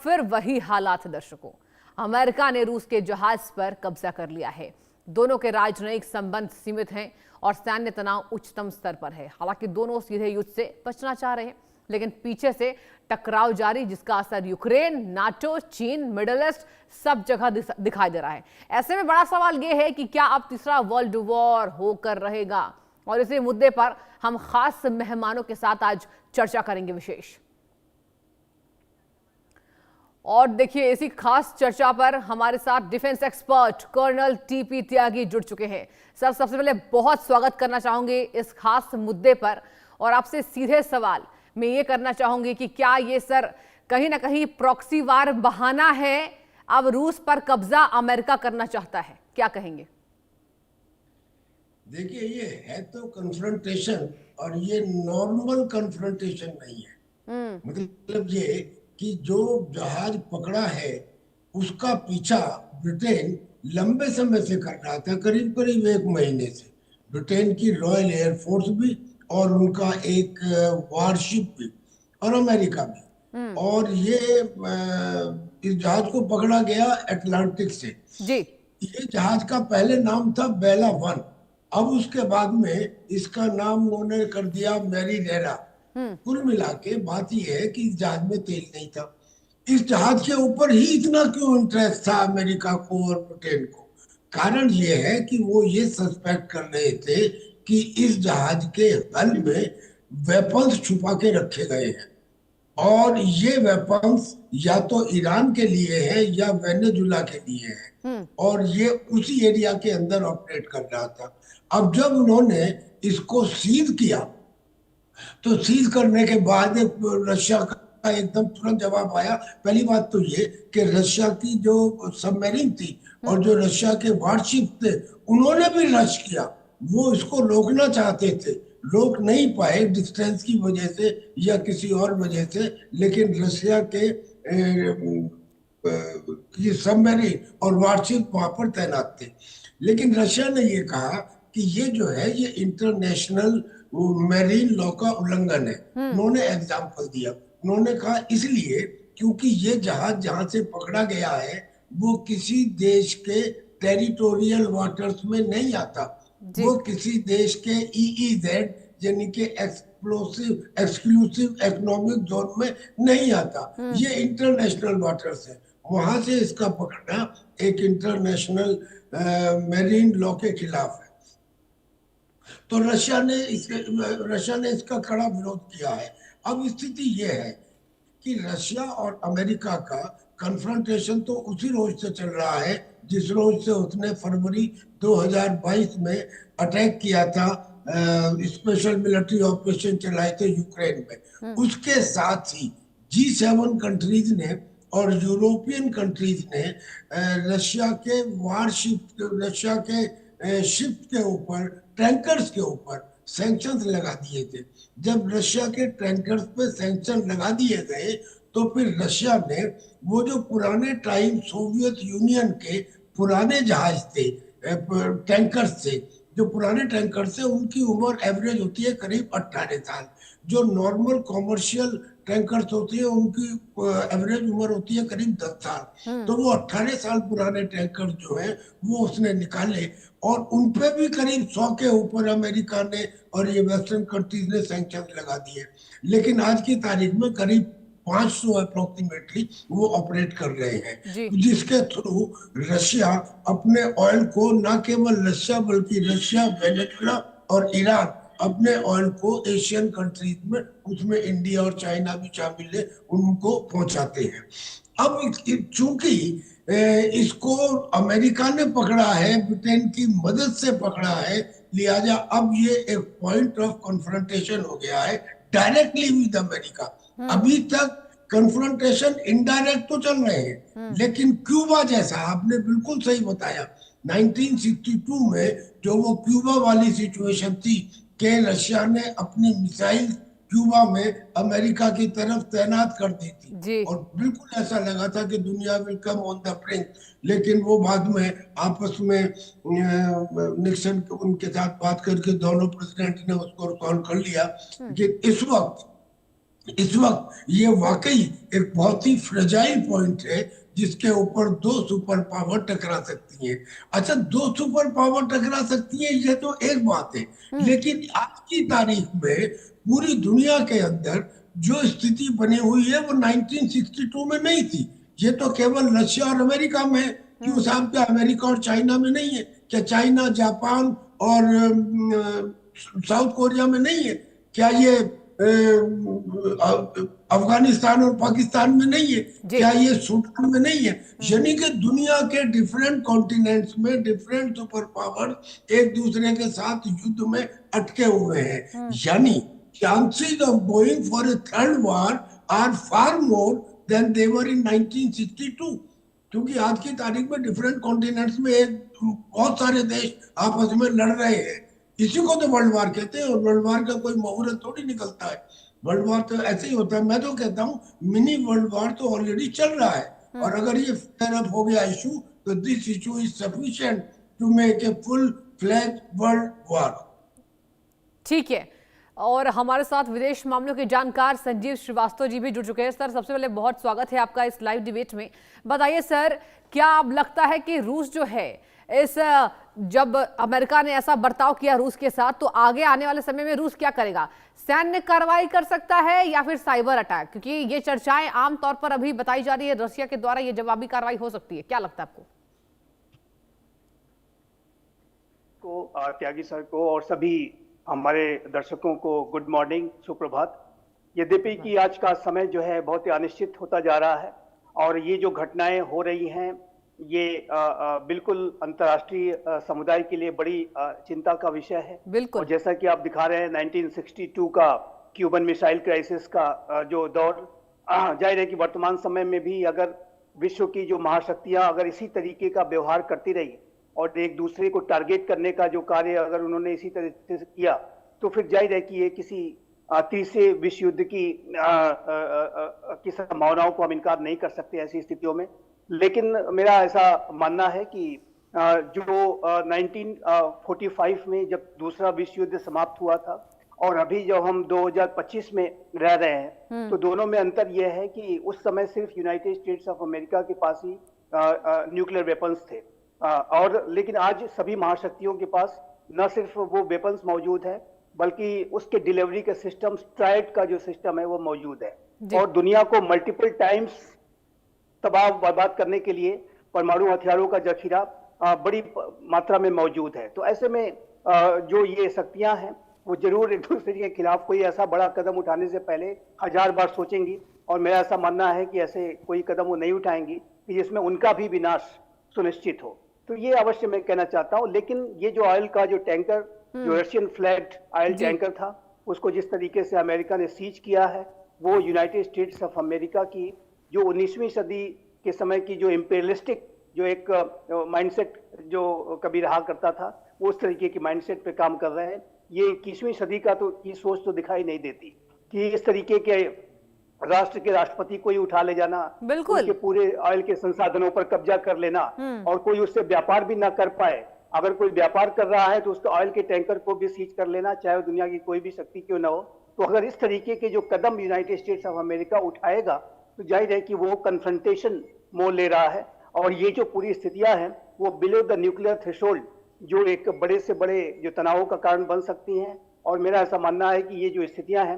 फिर वही हालात है दर्शकों। अमेरिका ने रूस के जहाज पर कब्जा कर लिया है। दोनों के राजनयिक संबंध सीमित हैं और सैन्य तनाव उच्चतम स्तर पर है। हालांकि दोनों सीधे युद्ध से बचना चाह रहे हैं, लेकिन पीछे से टकराव जारी, जिसका असर यूक्रेन, नाटो, चीन, मिडिल ईस्ट सब जगह दिखाई दे रहा है। ऐसे में बड़ा सवाल यह है कि क्या अब तीसरा वर्ल्ड वॉर होकर रहेगा? और इसी मुद्दे पर हम खास मेहमानों के साथ आज चर्चा करेंगे विशेष। और देखिए, इसी खास चर्चा पर हमारे साथ डिफेंस एक्सपर्ट कर्नल टीपी त्यागी जुड़ चुके हैं। सर, सबसे पहले बहुत स्वागत करना चाहूंगी इस खास मुद्दे पर, और आपसे सीधे सवाल मैं ये करना चाहूंगी कि क्या ये सर कहीं ना कहीं प्रॉक्सी वार बहाना है? अब रूस पर कब्जा अमेरिका करना चाहता है, क्या कहेंगे? देखिए, ये है तो कन्फ्रंटेशन, और ये नॉर्मल कन्फ्रंटेशन नहीं है। मतलब ये कि जो जहाज पकड़ा है उसका पीछा ब्रिटेन लंबे समय से कर रहा था, करीब करीब 1 महीने से। ब्रिटेन की रॉयल एयरफोर्स भी, और उनका एक वारशिप भी, और अमेरिका भी। और ये इस जहाज को पकड़ा गया अटलांटिक से जी। ये जहाज का पहले नाम था बेला वन। अब उसके बाद में इसका नाम उन्होंने कर दिया मैरी रेरा। कुल मिला के बात यह है कि इस जहाज में तेल नहीं था। इस जहाज के ऊपर ही इतना क्यों इंटरेस्ट था अमेरिका को और ब्रिटेन को? कारण यह है कि वो ये सस्पेक्ट कर रहे थे कि इस जहाज के हल में वेपन्स छुपा के रखे गए हैं, और ये वेपन्स या तो ईरान के लिए है या वेनेजुला के लिए है, और ये उसी एरिया के अंदर ऑपरेट कर रहा था। अब जब उन्होंने इसको सीज किया, तो सीज करने के बाद रशिया का एकदम तुरंत जवाब आया। पहली बात तो ये कि रशिया की जो सबमरीन थी और जो रशिया के वारशिप थे, उन्होंने भी रश किया। वो इसको रोकना चाहते थे, रोक नहीं पाए डिस्टेंस की वजह से या किसी और वजह से। लेकिन रशिया के ये सबमरीन और वारशिप वहां पर तैनात थे। लेकिन रशिया ने ये कहा कि ये जो है ये इंटरनेशनल मैरीन लॉ का उल्लंघन है। उन्होंने एग्जाम्पल दिया। उन्होंने कहा इसलिए क्योंकि ये जहाज जहां से पकड़ा गया है वो किसी देश के टेरिटोरियल वाटर्स में नहीं आता। वो किसी देश के ईईजेड यानी कि एक्सक्लूसिव इकोनॉमिक जोन में नहीं आता। ये इंटरनेशनल वाटर्स है। वहां से इसका पकड़ना एक इंटरनेशनल मैरीन लॉ के खिलाफ है। तो रशिया ने इसका कड़ा विरोध किया है। अब स्थिति यह है कि रशिया और अमेरिका का कन्फ्रंटेशन तो उसी रोज से चल रहा है जिस रोज से उसने फरवरी 2022 में अटैक किया था, स्पेशल मिलिट्री ऑपरेशन चलाए थे यूक्रेन में। उसके साथ ही G7 कंट्रीज ने और यूरोपियन कंट्रीज ने रशिया के वारशिप, रशिया के शिप के ऊपर, टैंकर्स के ऊपर सैंक्शंस लगा दिए थे। जब रशिया के टैंकर्स पे सैंक्शन लगा दिए गए तो फिर रशिया ने वो जो पुराने टाइम सोवियत यूनियन के पुराने जहाज थे, टैंकर्स थे, जो पुराने टैंकर्स थे उनकी उम्र एवरेज होती है करीब 18 साल। जो नॉर्मल कॉमर्शियल टैंकर्स होती है उनकी एवरेज उम्र होती है करीब 10 साल। तो वो 18 साल पुराने टैंकर जो है वो उसने निकाले, और उनपे भी करीब 100 के ऊपर अमेरिका ने और ये वेस्टर्न कंट्रीज ने सैंक्शन लगा दिए। लेकिन आज की तारीख में करीब 500 अप्रोक्सीमेटली वो ऑपरेट कर रहे हैं, जिसके थ्रू रशिया अपने ऑयल को, ना केवल रशिया बल्कि रशिया, वेनेजुला और ईरान अपने ऑयल को एशियन कंट्रीज में, उसमें इंडिया और चाइना भी शामिल है, उनको पहुंचाते हैं। अब चूंकि इसको अमेरिका ने पकड़ा है, ब्रिटेन की मदद से पकड़ा है, लिहाजा अब ये एक पॉइंट ऑफ कन्फ्रंटेशन हो गया है डायरेक्टली विद अमेरिका। अभी तक कन्फ्रंटेशन इनडायरेक्ट तो चल रहे हैं, लेकिन क्यूबा जैसा, आपने बिल्कुल सही बताया, 1962 में जो वो क्यूबा वाली सिचुएशन थी कि रशिया ने अपनी मिसाइल क्यूबा में अमेरिका की तरफ तैनात कर दी थी, और बिल्कुल ऐसा लगा था कि दुनिया will come on the brink. लेकिन वो बाद में आपस में निक्सन उनके साथ बात करके दोनों प्रेसिडेंट ने उसको रिकॉल कर लिया कि इस वक्त इस वक्त ये वाकई एक बहुत ही फ्रेजाइल पॉइंट है जिसके ऊपर दो सुपर पावर टकरा सकती हैं। अच्छा, दो सुपर पावर टकरा सकती हैं ये तो एक बात है, लेकिन आज की तारीख में पूरी दुनिया के अंदर जो स्थिति बनी हुई है वो 1962 में नहीं थी। ये तो केवल रशिया और अमेरिका में है। क्यों साहब, क्या अमेरिका और चाइना में नहीं है? क्या चाइना, जापान और साउथ कोरिया में नहीं है? क्या ये अफगानिस्तान और पाकिस्तान में नहीं है? जी। क्या ये सूडान में नहीं है? यानी कि दुनिया के डिफरेंट कॉन्टिनेंट्स में डिफरेंट सुपर पावर एक दूसरे के साथ युद्ध में अटके हुए हैं। यानी chances of going for a third war are far more than they were in 1962। क्योंकि आज की तारीख में डिफरेंट कॉन्टिनेंट्स में एक बहुत सारे देश आपस में लड़ रहे हैं। इसी को तो वर्ल्ड वार कहते हैं, और वर्ल्ड वार का कोई मुहूर्त थोड़ी निकलता है। वर्ल्ड वार तो ऐसे ही होता है। मैं तो कहता हूँ मिनी वर्ल्ड वार तो ऑलरेडी चल रहा है, और अगर ये फ्लेयर अप हो गया इशू, तो this issue is sufficient to make a full fledged world war. ठीक है, और हमारे साथ विदेश मामलों के जानकार संजीव श्रीवास्तव जी भी जुड़ चुके हैं। सर, सबसे पहले बहुत स्वागत है आपका इस लाइव डिबेट में। बताइए सर, क्या अब लगता है कि रूस जो है इस जब अमेरिका ने ऐसा बर्ताव किया रूस के साथ, तो आगे आने वाले समय में रूस क्या करेगा? सैन्य कार्रवाई कर सकता है या फिर साइबर अटैक? क्योंकि ये चर्चाएं आमतौर पर अभी बताई जा रही है रशिया के द्वारा ये जवाबी कार्रवाई हो सकती है। क्या लगता है आपको? त्यागी सर को और सभी हमारे दर्शकों को गुड मॉर्निंग, सुप्रभात। यद्यपि कि आज का समय जो है बहुत ही अनिश्चित होता जा रहा है, और ये जो घटनाएं हो रही हैं ये बिल्कुल अंतर्राष्ट्रीय समुदाय के लिए बड़ी चिंता का विषय है। बिल्कुल। और जैसा कि आप दिखा रहे हैं 1962 का क्यूबन मिसाइल क्राइसिस का जो दौर, जाहिर है कि वर्तमान समय में भी अगर विश्व की जो महाशक्तियां अगर इसी तरीके का व्यवहार करती रही और एक दूसरे को टारगेट करने का जो कार्य अगर उन्होंने इसी तरीके से किया, तो फिर जाहिर है कि ये किसी तीसरे विश्व युद्ध की संभावनाओं को हम इनकार नहीं कर सकते ऐसी स्थितियों में। लेकिन मेरा ऐसा मानना है कि जो 1945 में जब दूसरा विश्व युद्ध समाप्त हुआ था और अभी जब हम 2025 में रह रहे हैं, तो दोनों में अंतर यह है कि उस समय सिर्फ यूनाइटेड स्टेट्स ऑफ अमेरिका के पास ही न्यूक्लियर वेपन्स थे, और लेकिन आज सभी महाशक्तियों के पास न सिर्फ वो वेपन्स मौजूद है बल्कि उसके डिलीवरी का सिस्टम, स्ट्राइड का जो सिस्टम है वो मौजूद है, और दुनिया को मल्टीपल टाइम्स तबाह बर्बाद करने के लिए परमाणु हथियारों का जखीरा बड़ी मात्रा में मौजूद है। तो ऐसे में जो ये शक्तियां हैं वो जरूर एक दूसरे के खिलाफ कोई ऐसा बड़ा कदम उठाने से पहले 1000 बार सोचेंगी, और मेरा ऐसा मानना है कि ऐसे कोई कदम वो नहीं उठाएंगी कि जिसमें उनका भी विनाश सुनिश्चित हो। तो ये अवश्य मैं कहना चाहता हूँ। लेकिन ये जो ऑयल का जो टैंकर, जो रशियन फ्लैग्ड ऑयल टैंकर था, उसको जिस तरीके से अमेरिका ने सीज किया है, वो यूनाइटेड स्टेट्स ऑफ अमेरिका की जो 19वीं सदी के समय की जो इंपीरियलिस्टिक जो एक माइंडसेट जो कभी रहा करता था, वो उस तरीके की माइंडसेट पे काम कर रहे हैं। ये 21वीं सदी का तो की सोच तो दिखाई नहीं देती कि इस तरीके के राष्ट्र के राष्ट्रपति को ही उठा ले जाना, उनके पूरे ऑयल के संसाधनों पर कब्जा कर लेना, और कोई उससे व्यापार भी ना कर पाए। अगर कोई व्यापार कर रहा है तो उसके ऑयल के टैंकर को भी सीज कर लेना, चाहे वो दुनिया की कोई भी शक्ति क्यों ना हो। तो अगर इस तरीके के जो कदम यूनाइटेड स्टेट्स ऑफ अमेरिका उठाएगा, तो जाहिर है कि वो कन्फ्रंटेशन मोड़ ले रहा है, और ये जो पूरी स्थितियां हैं वो बिलो द न्यूक्लियर थ्रेशोल्ड जो एक बड़े से बड़े जो तनावों का कारण बन सकती हैं। और मेरा ऐसा मानना है कि ये जो स्थितियां हैं